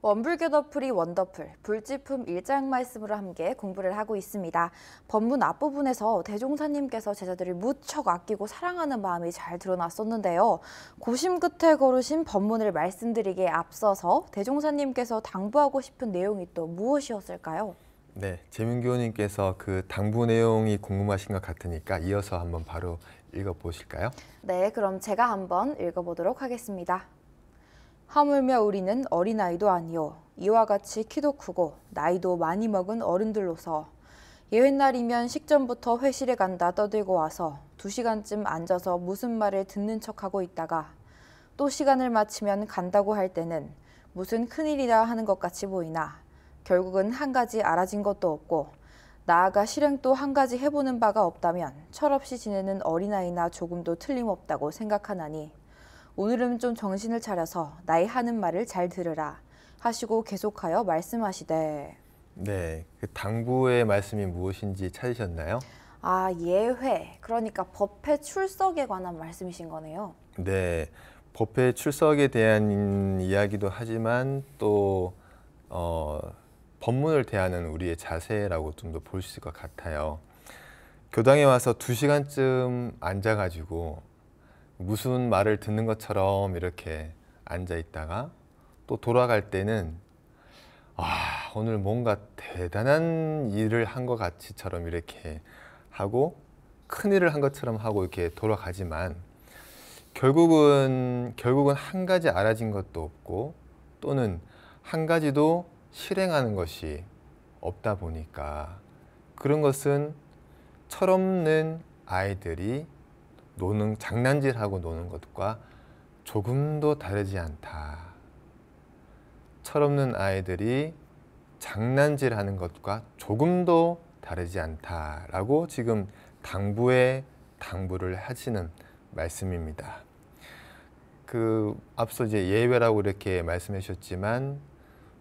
원불교 더풀이 원더풀, 불지품 일장 말씀으로 함께 공부를 하고 있습니다. 법문 앞부분에서 대종사님께서 제자들을 무척 아끼고 사랑하는 마음이 잘 드러났었는데요. 고심 끝에 고르신 법문을 말씀드리기에 앞서서 대종사님께서 당부하고 싶은 내용이 또 무엇이었을까요? 네, 재민교우님께서 그 당부 내용이 궁금하신 것 같으니까 이어서 한번 바로 읽어보실까요? 네, 그럼 제가 한번 읽어보도록 하겠습니다. 하물며 우리는 어린아이도 아니요 이와 같이 키도 크고 나이도 많이 먹은 어른들로서 예회날이면 식전부터 회실에 간다 떠들고 와서 2시간쯤 앉아서 무슨 말을 듣는 척하고 있다가 또 시간을 마치면 간다고 할 때는 무슨 큰일이다 하는 것 같이 보이나 결국은 한 가지 알아진 것도 없고 나아가 실행도 한 가지 해보는 바가 없다면 철없이 지내는 어린아이나 조금도 틀림없다고 생각하나니 오늘은 좀 정신을 차려서 나의 하는 말을 잘 들으라 하시고 계속하여 말씀하시되. 네, 그 당부의 말씀이 무엇인지 찾으셨나요? 예회, 그러니까 법회 출석에 관한 말씀이신 거네요. 네, 법회 출석에 대한 이야기도 하지만 또 법문을 대하는 우리의 자세라고 좀 더 볼 수 있을 것 같아요. 교당에 와서 2시간쯤 앉아가지고 무슨 말을 듣는 것처럼 이렇게 앉아 있다가 또 돌아갈 때는 오늘 뭔가 대단한 일을 한 것 같이처럼 이렇게 하고 큰 일을 한 것처럼 하고 이렇게 돌아가지만 결국은 한 가지 알아진 것도 없고 또는 한 가지도 실행하는 것이 없다 보니까 그런 것은 철없는 아이들이 장난질하고 노는 것과 조금도 다르지 않다. 철없는 아이들이 장난질하는 것과 조금도 다르지 않다라고 지금 당부를 하시는 말씀입니다. 앞서 이제 예외라고 이렇게 말씀해 주셨지만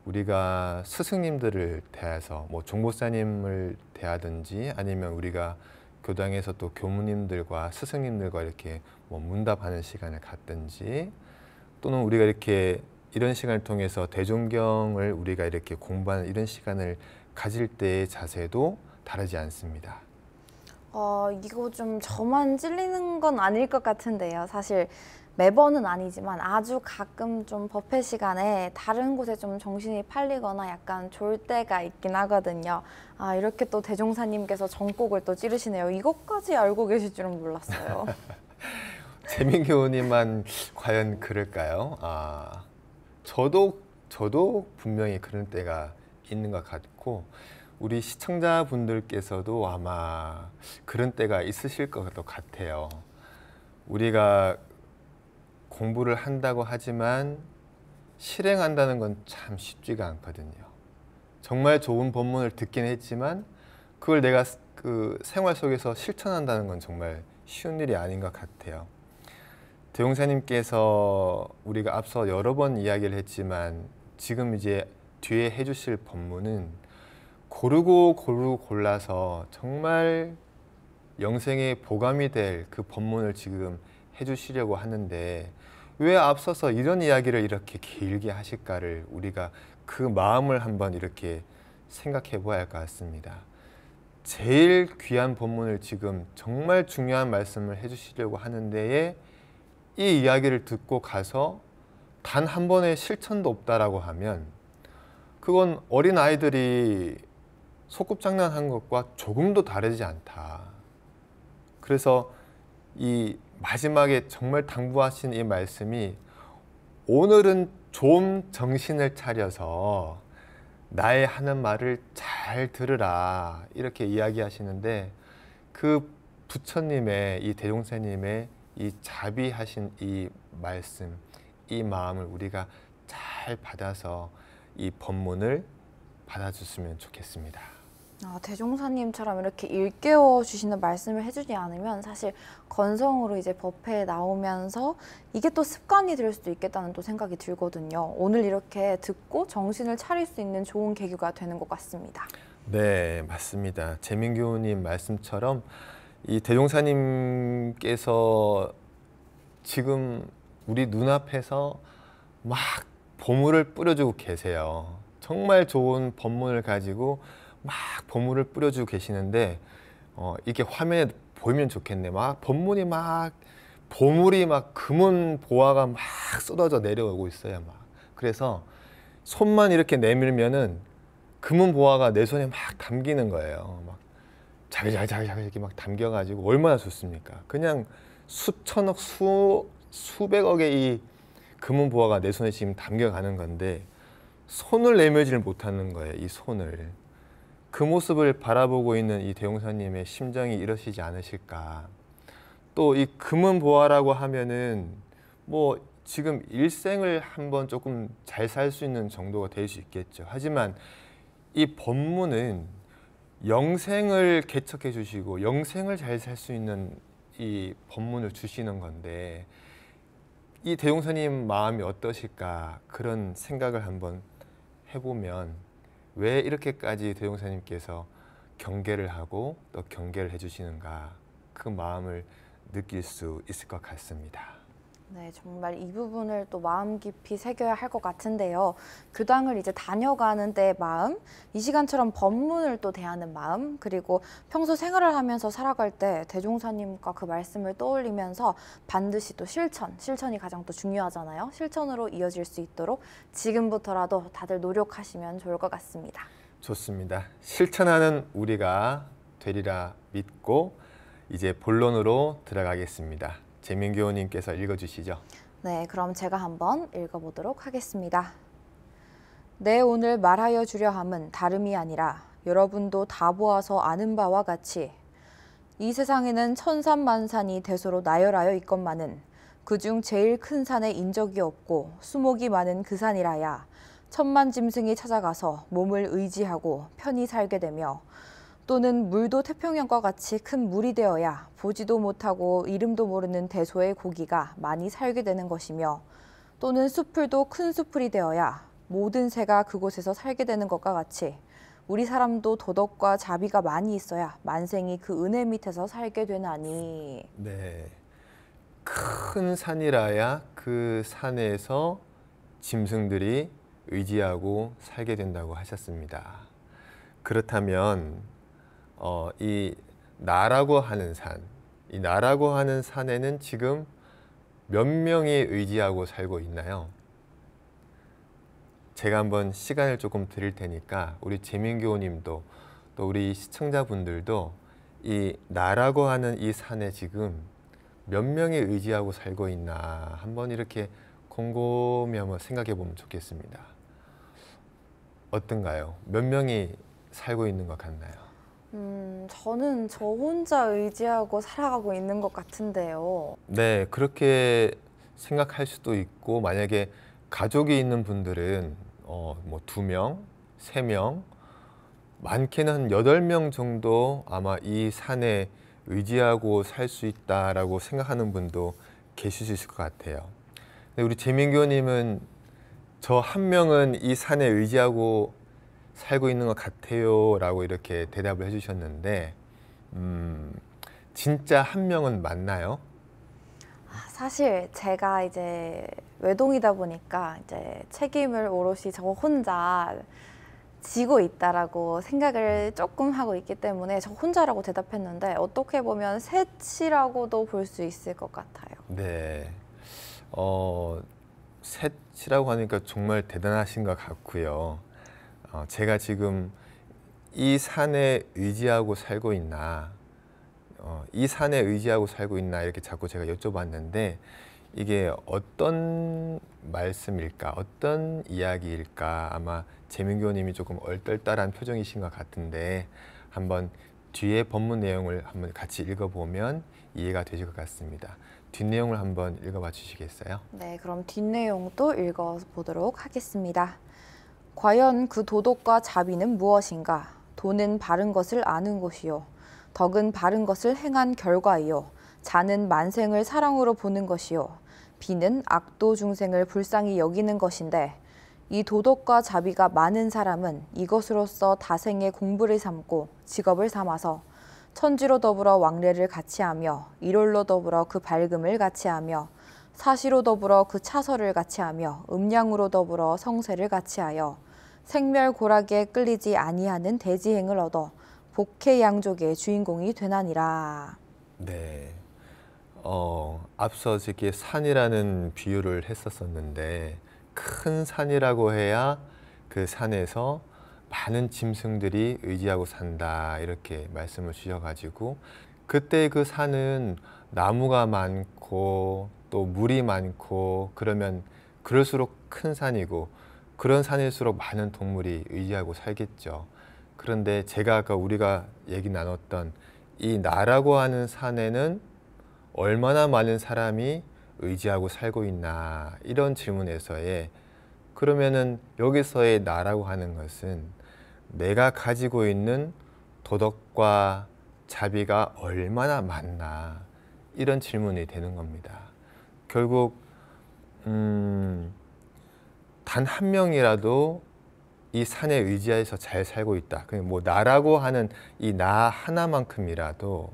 우리가 스승님들을 대해서 종보사님을 대하든지 아니면 우리가 교당에서 또 교무님들과 스승님들과 이렇게 문답하는 시간을 갖든지 또는 우리가 이렇게 이런 시간을 통해서 대종경을 우리가 이렇게 공부하는 이런 시간을 가질 때의 자세도 다르지 않습니다. 이거 좀 저만 찔리는 건 아닐 것 같은데요. 사실 매번은 아니지만 아주 가끔 좀 법회 시간에 다른 곳에 좀 정신이 팔리거나 약간 졸 때가 있긴 하거든요. 이렇게 또 대종사님께서 정곡을 또 찌르시네요. 이것까지 알고 계실 줄은 몰랐어요. 재민교우님만 과연 그럴까요? 저도 분명히 그런 때가 있는 것 같고 우리 시청자분들께서도 아마 그런 때가 있으실 것 같아요. 우리가 공부를 한다고 하지만 실행한다는 건 참 쉽지가 않거든요. 정말 좋은 법문을 듣긴 했지만 그걸 내가 생활 속에서 실천한다는 건 정말 쉬운 일이 아닌 것 같아요. 대종사님께서 우리가 앞서 여러 번 이야기를 했지만 지금 이제 뒤에 해주실 법문은 고르고 골라서 정말 영생에 보감이 될 그 법문을 지금 해주시려고 하는데 왜 앞서서 이런 이야기를 이렇게 길게 하실까를 우리가 그 마음을 한번 이렇게 생각해 보아야 할 것 같습니다. 제일 귀한 법문을 지금 정말 중요한 말씀을 해주시려고 하는데에 이 이야기를 듣고 가서 단 한 번의 실천도 없다라고 하면 그건 어린 아이들이 소꿉장난한 것과 조금도 다르지 않다. 그래서 이 마지막에 정말 당부하신 이 말씀이 오늘은 좀 정신을 차려서 나의 하는 말을 잘 들으라 이렇게 이야기하시는데 그 부처님의 이 대종사님의 이 자비하신 이 말씀, 이 마음을 우리가 잘 받아서 이 법문을 받아줬으면 좋겠습니다. 대종사님처럼 이렇게 일깨워 주시는 말씀을 해주지 않으면 사실 건성으로 이제 법회에 나오면서 이게 또 습관이 될 수도 있겠다는 또 생각이 들거든요. 오늘 이렇게 듣고 정신을 차릴 수 있는 좋은 계기가 되는 것 같습니다. 네, 맞습니다. 재민교우님 말씀처럼 이 대종사님께서 지금 우리 눈앞에서 막 보물을 뿌려주고 계세요. 정말 좋은 법문을 가지고 막 보물을 뿌려주고 계시는데 이게 화면에 보이면 좋겠네. 막 법문이 막 보물이 막 금은 보화가 막 쏟아져 내려오고 있어요. 막 그래서 손만 이렇게 내밀면은 금은 보화가 내 손에 막 담기는 거예요. 막 자글자글 이렇게 막 담겨가지고 얼마나 좋습니까? 그냥 수천억 수백억의 이 금은 보화가 내 손에 지금 담겨가는 건데 손을 내밀지를 못하는 거예요. 이 손을. 그 모습을 바라보고 있는 이 대용사님의 심정이 이러시지 않으실까. 또 이 금은 보화라고 하면은 뭐 지금 일생을 한번 조금 잘 살 수 있는 정도가 될 수 있겠죠. 하지만 이 법문은 영생을 개척해 주시고 영생을 잘 살 수 있는 이 법문을 주시는 건데 이 대용사님 마음이 어떠실까 그런 생각을 한번 해보면 왜 이렇게까지 대용사님께서 경계를 하고 또 경계를 해주시는가 그 마음을 느낄 수 있을 것 같습니다. 네, 정말 이 부분을 또 마음 깊이 새겨야 할 것 같은데요. 교당을 이제 다녀가는 때의 마음, 이 시간처럼 법문을 또 대하는 마음, 그리고 평소 생활을 하면서 살아갈 때 대종사님과 그 말씀을 떠올리면서 반드시 또 실천이 가장 또 중요하잖아요. 실천으로 이어질 수 있도록 지금부터라도 다들 노력하시면 좋을 것 같습니다. 좋습니다. 실천하는 우리가 되리라 믿고 이제 본론으로 들어가겠습니다. 재민교 의원님께서 읽어주시죠. 네, 그럼 제가 한번 읽어보도록 하겠습니다. 내 오늘 말하여 주려 함은 다름이 아니라 여러분도 다 보아서 아는 바와 같이 이 세상에는 천산만산이 대소로 나열하여 있건만은 그중 제일 큰 산에 인적이 없고 수목이 많은 그 산이라야 천만 짐승이 찾아가서 몸을 의지하고 편히 살게 되며 또는 물도 태평양과 같이 큰 물이 되어야 보지도 못하고 이름도 모르는 대소의 고기가 많이 살게 되는 것이며 또는 수풀도 큰 수풀이 되어야 모든 새가 그곳에서 살게 되는 것과 같이 우리 사람도 도덕과 자비가 많이 있어야 만생이 그 은혜 밑에서 살게 되나니. 네, 큰 산이라야 그 산에서 짐승들이 의지하고 살게 된다고 하셨습니다. 그렇다면 이 나라고 하는 산, 이 나라고 하는 산에는 지금 몇 명이 의지하고 살고 있나요? 제가 한번 시간을 조금 드릴 테니까 우리 재민교우님도 또 우리 시청자분들도 이 나라고 하는 이 산에 지금 몇 명이 의지하고 살고 있나 한번 이렇게 곰곰이 한번 생각해 보면 좋겠습니다. 어떤가요? 몇 명이 살고 있는 것 같나요? 저는 저 혼자 의지하고 살아가고 있는 것 같은데요. 네, 그렇게 생각할 수도 있고 만약에 가족이 있는 분들은 뭐 2명, 3명, 많게는 한 8명 정도 아마 이 산에 의지하고 살 수 있다라고 생각하는 분도 계실 수 있을 것 같아요. 근데 우리 재민교님은 저 한 명은 이 산에 의지하고 살고 있는 것 같아요 라고 이렇게 대답을 해주셨는데 진짜 한 명은 맞나요? 사실 제가 이제 외동이다 보니까 이제 책임을 오롯이 저 혼자 지고 있다라고 생각을 조금 하고 있기 때문에 저 혼자라고 대답했는데 어떻게 보면 셋이라고도 볼 수 있을 것 같아요. 네, 셋이라고 하니까 정말 대단하신 것 같고요. 제가 지금 이 산에 의지하고 살고 있나, 이 산에 의지하고 살고 있나 이렇게 자꾸 제가 여쭤봤는데 이게 어떤 말씀일까, 어떤 이야기일까 아마 재민교님이 조금 얼떨떨한 표정이신 것 같은데 한번 뒤에 법문 내용을 한번 같이 읽어보면 이해가 되실 것 같습니다. 뒷내용을 한번 읽어봐 주시겠어요? 네, 그럼 뒷내용도 읽어보도록 하겠습니다. 과연 그 도덕과 자비는 무엇인가? 도는 바른 것을 아는 것이요. 덕은 바른 것을 행한 결과이요. 자는 만생을 사랑으로 보는 것이요. 비는 악도 중생을 불쌍히 여기는 것인데 이 도덕과 자비가 많은 사람은 이것으로서 다생의 공부를 삼고 직업을 삼아서 천지로 더불어 왕래를 같이 하며 일월로 더불어 그 밝음을 같이 하며 사시로 더불어 그 차설을 같이하며 음양으로 더불어 성세를 같이하여 생멸고락에 끌리지 아니하는 대지행을 얻어 복해양족의 주인공이 되나니라. 네. 앞서 이렇게 산이라는 비유를 했었었는데 큰 산이라고 해야 그 산에서 많은 짐승들이 의지하고 산다 이렇게 말씀을 주셔가지고 그때 그 산은 나무가 많고 또 물이 많고 그러면 그럴수록 큰 산이고 그런 산일수록 많은 동물이 의지하고 살겠죠. 그런데 제가 아까 우리가 얘기 나눴던 이 나라고 하는 산에는 얼마나 많은 사람이 의지하고 살고 있나 이런 질문에서의 그러면은 여기서의 나라고 하는 것은 내가 가지고 있는 도덕과 자비가 얼마나 많나 이런 질문이 되는 겁니다. 결국 단 한 명이라도 이 산에 의지해서 잘 살고 있다. 뭐 나라고 하는 이 나 하나만큼이라도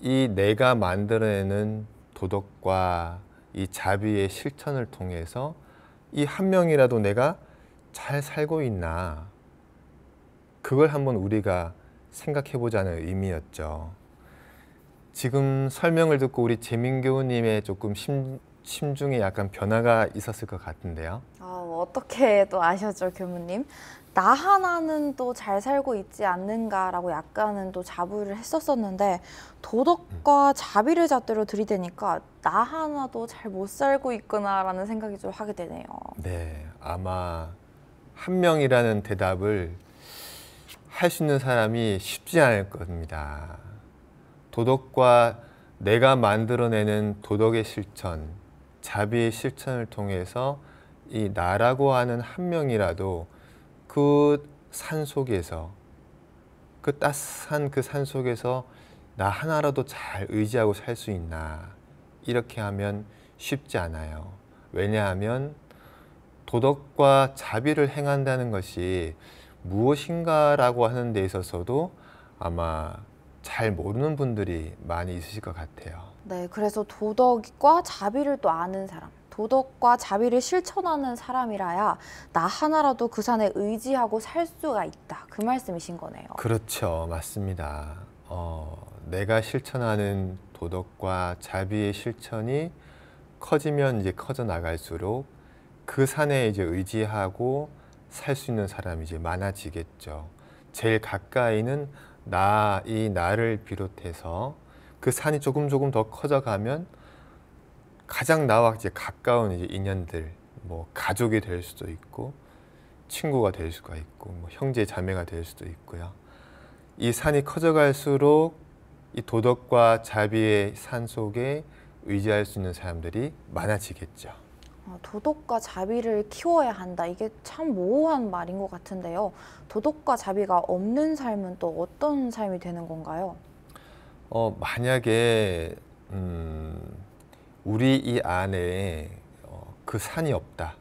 이 내가 만들어내는 도덕과 이 자비의 실천을 통해서 이 한 명이라도 내가 잘 살고 있나 그걸 한번 우리가 생각해 보자는 의미였죠. 지금 설명을 듣고 우리 재민교우님의 조금 심중에 약간 변화가 있었을 것 같은데요. 어떻게 또 아셨죠, 교무님? 나 하나는 또 잘 살고 있지 않는가라고 약간은 또 자부를 했었었는데 도덕과 자비를 잣대로 들이대니까 나 하나도 잘 못 살고 있구나라는 생각이 좀 하게 되네요. 네, 아마 한 명이라는 대답을 할 수 있는 사람이 쉽지 않을 겁니다. 도덕과 내가 만들어내는 도덕의 실천, 자비의 실천을 통해서 이 나라고 하는 한 명이라도 그 산 속에서 그 따스한 그 산 속에서 나 하나라도 잘 의지하고 살 수 있나 이렇게 하면 쉽지 않아요. 왜냐하면 도덕과 자비를 행한다는 것이 무엇인가라고 하는 데 있어서도 아마 잘 모르는 분들이 많이 있으실 것 같아요. 네, 그래서 도덕과 자비를 또 아는 사람, 도덕과 자비를 실천하는 사람이라야 나 하나라도 그 산에 의지하고 살 수가 있다. 그 말씀이신 거네요. 그렇죠. 맞습니다. 내가 실천하는 도덕과 자비의 실천이 커지면 이제 커져 나갈수록 그 산에 이제 의지하고 살 수 있는 사람이 이제 많아지겠죠. 제일 가까이는 이 나를 비롯해서 그 산이 조금 더 커져가면 가장 나와 이제 가까운 이제 인연들, 뭐 가족이 될 수도 있고, 친구가 될 수가 있고, 뭐 형제 자매가 될 수도 있고요. 이 산이 커져갈수록 이 도덕과 자비의 산 속에 의지할 수 있는 사람들이 많아지겠죠. 도덕과 자비를 키워야 한다. 이게 참 모호한 말인 것 같은데요. 도덕과 자비가 없는 삶은 또 어떤 삶이 되는 건가요? 만약에 우리 이 안에 그 산이 없다.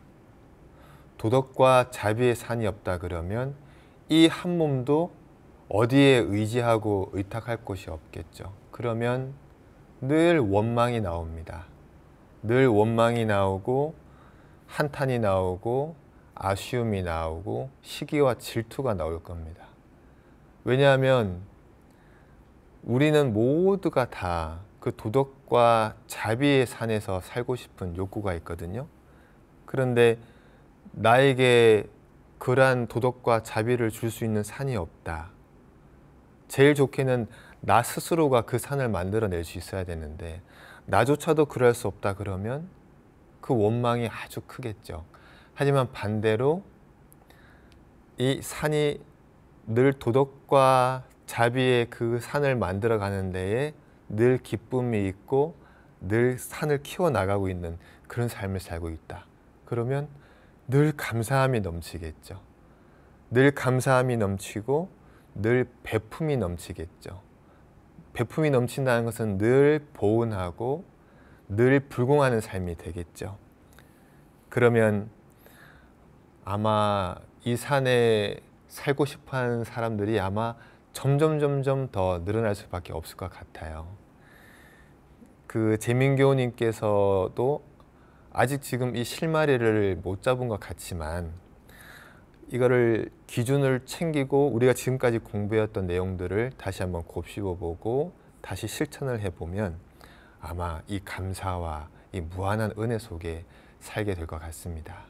도덕과 자비의 산이 없다 그러면 이 한 몸도 어디에 의지하고 의탁할 곳이 없겠죠. 그러면 늘 원망이 나옵니다. 늘 원망이 나오고 한탄이 나오고 아쉬움이 나오고 시기와 질투가 나올 겁니다. 왜냐하면 우리는 모두가 다 그 도덕과 자비의 산에서 살고 싶은 욕구가 있거든요. 그런데 나에게 그러한 도덕과 자비를 줄 수 있는 산이 없다. 제일 좋게는 나 스스로가 그 산을 만들어낼 수 있어야 되는데 나조차도 그럴 수 없다 그러면 그 원망이 아주 크겠죠. 하지만 반대로 이 산이 늘 도덕과 자비의 그 산을 만들어 가는 데에 늘 기쁨이 있고 늘 산을 키워나가고 있는 그런 삶을 살고 있다. 그러면 늘 감사함이 넘치겠죠. 늘 감사함이 넘치고 늘 베품이 넘치겠죠. 베품이 넘친다는 것은 늘 보온하고 늘 불공하는 삶이 되겠죠. 그러면 아마 이 산에 살고 싶어하는 사람들이 아마 점점 더 늘어날 수밖에 없을 것 같아요. 그 재민교우님께서도 아직 지금 이 실마리를 못 잡은 것 같지만 이거를 기준을 챙기고 우리가 지금까지 공부했던 내용들을 다시 한번 곱씹어보고 다시 실천을 해보면 아마 이 감사와 이 무한한 은혜 속에 살게 될 것 같습니다.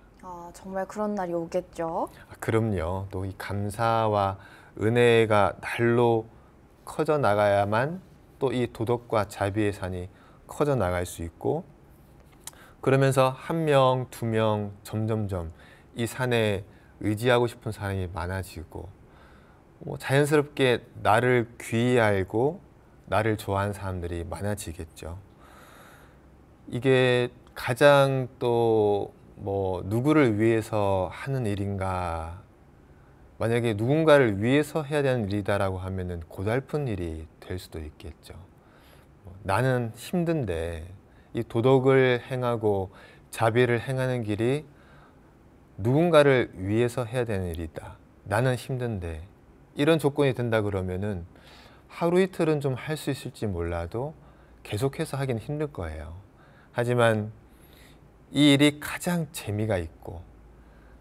정말 그런 날이 오겠죠. 그럼요. 또 이 감사와 은혜가 날로 커져 나가야만 또 이 도덕과 자비의 산이 커져 나갈 수 있고 그러면서 한 명, 두 명 점점점 이 산에 의지하고 싶은 사람이 많아지고 자연스럽게 나를 귀히 알고 나를 좋아하는 사람들이 많아지겠죠. 이게 가장 또 누구를 위해서 하는 일인가, 만약에 누군가를 위해서 해야 되는 일이다라고 하면은 고달픈 일이 될 수도 있겠죠. 나는 힘든데 이 도덕을 행하고 자비를 행하는 길이 누군가를 위해서 해야 되는 일이다. 나는 힘든데 이런 조건이 된다 그러면은 하루 이틀은 좀 할 수 있을지 몰라도 계속해서 하긴 힘들 거예요. 하지만 이 일이 가장 재미가 있고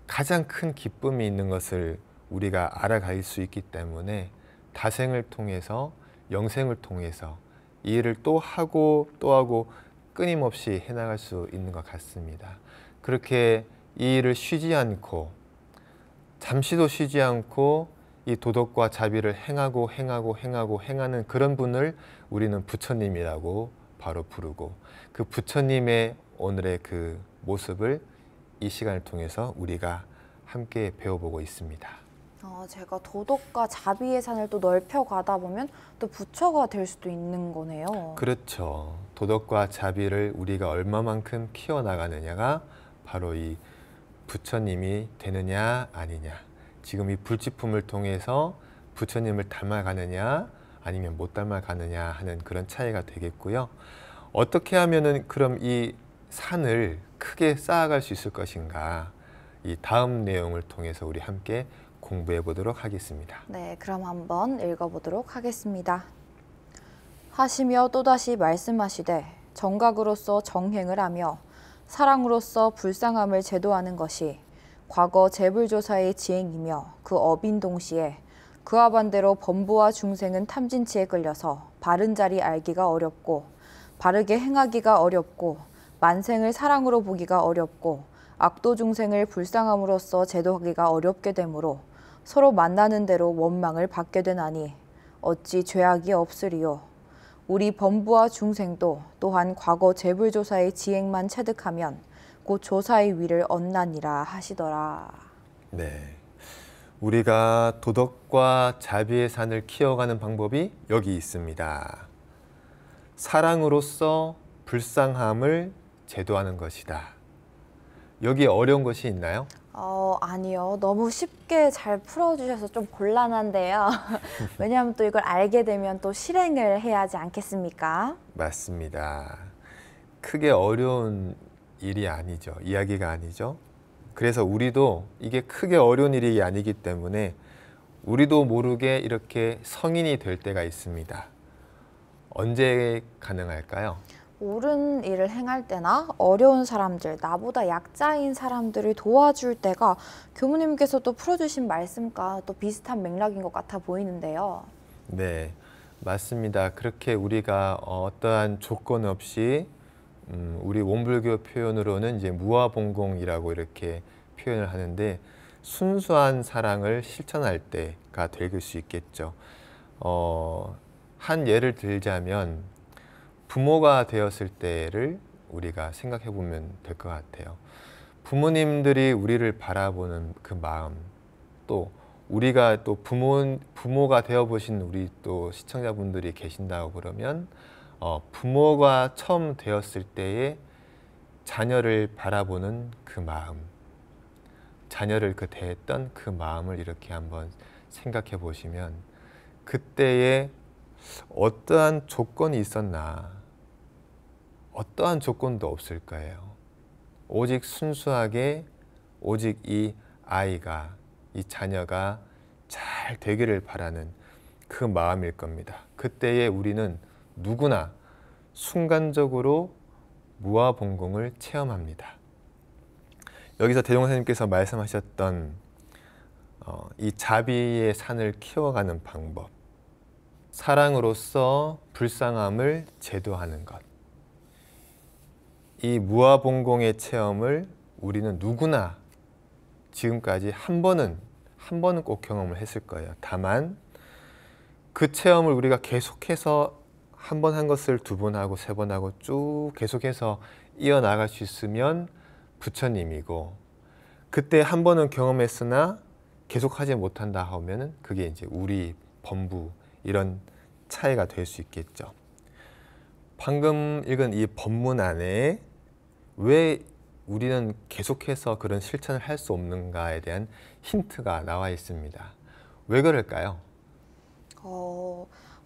가장 큰 기쁨이 있는 것을 우리가 알아갈 수 있기 때문에 다생을 통해서 영생을 통해서 이 일을 또 하고 또 하고 끊임없이 해나갈 수 있는 것 같습니다. 그렇게 이 일을 쉬지 않고 잠시도 쉬지 않고 이 도덕과 자비를 행하는 그런 분을 우리는 부처님이라고 바로 부르고 그 부처님의 오늘의 그 모습을 이 시간을 통해서 우리가 함께 배워보고 있습니다. 제가 도덕과 자비의 산을 또 넓혀가다 보면 또 부처가 될 수도 있는 거네요. 그렇죠. 도덕과 자비를 우리가 얼마만큼 키워나가느냐가 바로 이 부처님이 되느냐 아니냐, 지금 이 불지품을 통해서 부처님을 닮아가느냐 아니면 못 닮아가느냐 하는 그런 차이가 되겠고요. 어떻게 하면은 그럼 이 산을 크게 쌓아갈 수 있을 것인가, 이 다음 내용을 통해서 우리 함께 공부해 보도록 하겠습니다. 네, 그럼 한번 읽어보도록 하겠습니다. 하시며 또다시 말씀하시되 정각으로서 정행을 하며 사랑으로서 불쌍함을 제도하는 것이 과거 재불조사의 지행이며 그 업인 동시에 그와 반대로 범부와 중생은 탐진치에 끌려서 바른 자리 알기가 어렵고 바르게 행하기가 어렵고 만생을 사랑으로 보기가 어렵고 악도 중생을 불쌍함으로써 제도하기가 어렵게 되므로 서로 만나는 대로 원망을 받게 되나니 어찌 죄악이 없으리요. 우리 범부와 중생도 또한 과거 재불조사의 지행만 체득하면 곧 조사의 위를 얻나니라 하시더라. 네, 우리가 도덕과 자비의 산을 키워가는 방법이 여기 있습니다. 사랑으로서 불쌍함을 제도하는 것이다. 여기 어려운 것이 있나요? 아니요. 너무 쉽게 잘 풀어주셔서 좀 곤란한데요. 왜냐하면 또 이걸 알게 되면 또 실행을 해야 하지 않겠습니까? 맞습니다. 크게 어려운 일이 아니죠. 이야기가 아니죠. 그래서 우리도 이게 크게 어려운 일이 아니기 때문에 우리도 모르게 이렇게 성인이 될 때가 있습니다. 언제 가능할까요? 옳은 일을 행할 때나 어려운 사람들, 나보다 약자인 사람들을 도와줄 때가 교무님께서 또 풀어주신 말씀과 또 비슷한 맥락인 것 같아 보이는데요. 네, 맞습니다. 그렇게 우리가 어떠한 조건 없이 우리 원불교 표현으로는 이제 무아봉공이라고 이렇게 표현을 하는데 순수한 사랑을 실천할 때가 될 수 있겠죠. 한 예를 들자면 부모가 되었을 때를 우리가 생각해 보면 될 것 같아요. 부모님들이 우리를 바라보는 그 마음, 또 우리가 또 부모가 되어 보신 우리 또 시청자분들이 계신다고 그러면 부모가 처음 되었을 때의 자녀를 바라보는 그 마음, 자녀를 그 대했던 그 마음을 이렇게 한번 생각해 보시면 그때에 어떠한 조건이 있었나? 어떠한 조건도 없을 거예요. 오직 순수하게 오직 이 아이가, 이 자녀가 잘 되기를 바라는 그 마음일 겁니다. 그때에 우리는 누구나 순간적으로 무아봉공을 체험합니다. 여기서 대종사님께서 말씀하셨던 이 자비의 산을 키워가는 방법, 사랑으로서 불쌍함을 제도하는 것, 이 무아봉공의 체험을 우리는 누구나 지금까지 한 번은 꼭 경험을 했을 거예요. 다만 그 체험을 우리가 계속해서 한 번 한 것을 두 번 하고 세 번 하고 쭉 계속해서 이어나갈 수 있으면 부처님이고, 그때 한 번은 경험했으나 계속하지 못한다 하면은 그게 이제 우리 범부, 이런 차이가 될 수 있겠죠. 방금 읽은 이 본문 안에 왜 우리는 계속해서 그런 실천을 할 수 없는가에 대한 힌트가 나와 있습니다. 왜 그럴까요?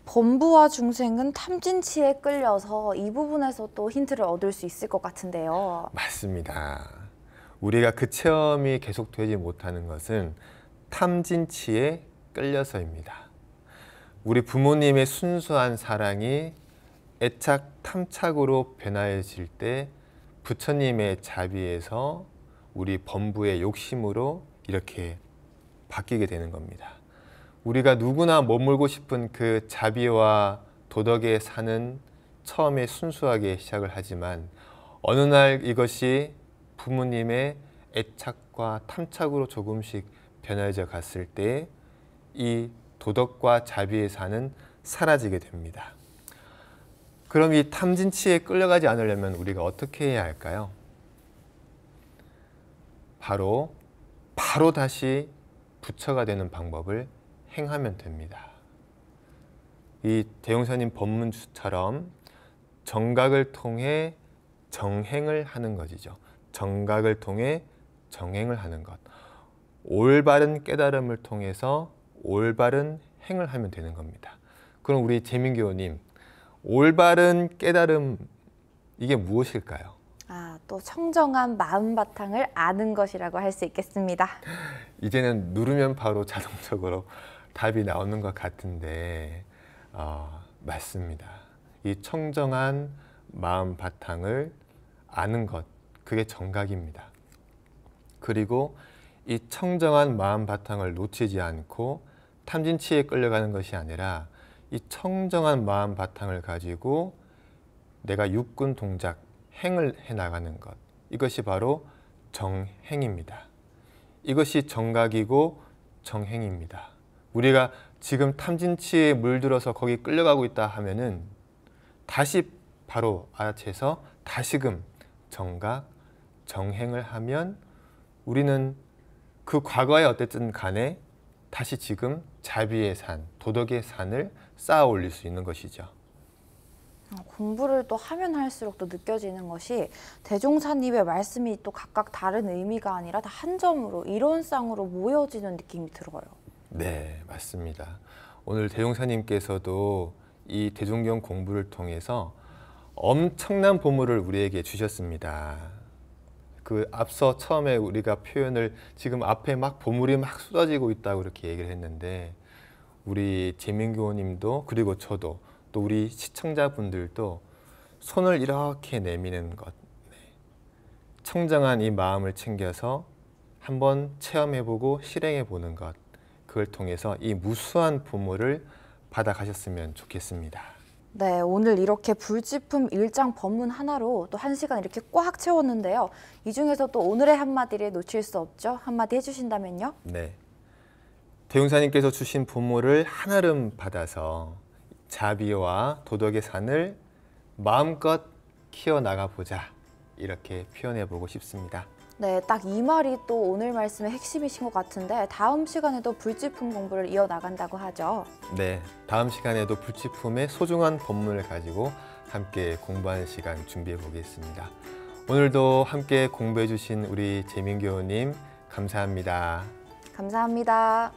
범부와 중생은 탐진치에 끌려서 이 부분에서 또 힌트를 얻을 수 있을 것 같은데요. 맞습니다. 우리가 그 체험이 계속되지 못하는 것은 탐진치에 끌려서입니다. 우리 부모님의 순수한 사랑이 애착, 탐착으로 변화해질 때 부처님의 자비에서 우리 범부의 욕심으로 이렇게 바뀌게 되는 겁니다. 우리가 누구나 머물고 싶은 그 자비와 도덕의 산은 처음에 순수하게 시작을 하지만 어느 날 이것이 부모님의 애착과 탐착으로 조금씩 변화해져 갔을 때 이 도덕과 자비의 산은 사라지게 됩니다. 그럼 이 탐진치에 끌려가지 않으려면 우리가 어떻게 해야 할까요? 바로 다시 부처가 되는 방법을 행하면 됩니다. 이 대용사님 법문처럼 정각을 통해 정행을 하는 것이죠. 정각을 통해 정행을 하는 것. 올바른 깨달음을 통해서 올바른 행을 하면 되는 겁니다. 그럼 우리 재민교우님, 올바른 깨달음, 이게 무엇일까요? 또 청정한 마음 바탕을 아는 것이라고 할 수 있겠습니다. 이제는 누르면 바로 자동적으로 답이 나오는 것 같은데 맞습니다. 이 청정한 마음 바탕을 아는 것, 그게 정각입니다. 그리고 이 청정한 마음 바탕을 놓치지 않고 탐진치에 끌려가는 것이 아니라 이 청정한 마음 바탕을 가지고 내가 육군 동작, 행을 해나가는 것, 이것이 바로 정행입니다. 이것이 정각이고 정행입니다. 우리가 지금 탐진치에 물들어서 거기 끌려가고 있다 하면은 다시 바로 알아채서 다시금 정각, 정행을 하면 우리는 그 과거에 어쨌든 간에 다시 지금 자비의 산, 도덕의 산을 쌓아 올릴 수 있는 것이죠. 공부를 또 하면 할수록 또 느껴지는 것이 대종사님의 말씀이 또 각각 다른 의미가 아니라 다 한 점으로 이론상으로 모여지는 느낌이 들어요. 네, 맞습니다. 오늘 대종사님께서도 이 대종경 공부를 통해서 엄청난 보물을 우리에게 주셨습니다. 그 앞서 처음에 우리가 표현을 지금 앞에 막 보물이 막 쏟아지고 있다고 이렇게 얘기를 했는데 우리 재민교우님도 그리고 저도 또 우리 시청자분들도 손을 이렇게 내미는 것, 청정한 이 마음을 챙겨서 한번 체험해보고 실행해보는 것, 그걸 통해서 이 무수한 보물을 받아가셨으면 좋겠습니다. 네, 오늘 이렇게 불지품 1장 법문 하나로 또 1시간 이렇게 꽉 채웠는데요. 이 중에서 또 오늘의 한마디를 놓칠 수 없죠. 한마디 해주신다면요? 네, 대웅사님께서 주신 보물을 한아름 받아서 자비와 도덕의 산을 마음껏 키워나가 보자, 이렇게 표현해보고 싶습니다. 네, 딱 이 말이 또 오늘 말씀의 핵심이신 것 같은데 다음 시간에도 불지품 공부를 이어나간다고 하죠. 네, 다음 시간에도 불지품의 소중한 법문을 가지고 함께 공부하는 시간 준비해 보겠습니다. 오늘도 함께 공부해 주신 우리 재민교우님 감사합니다. 감사합니다.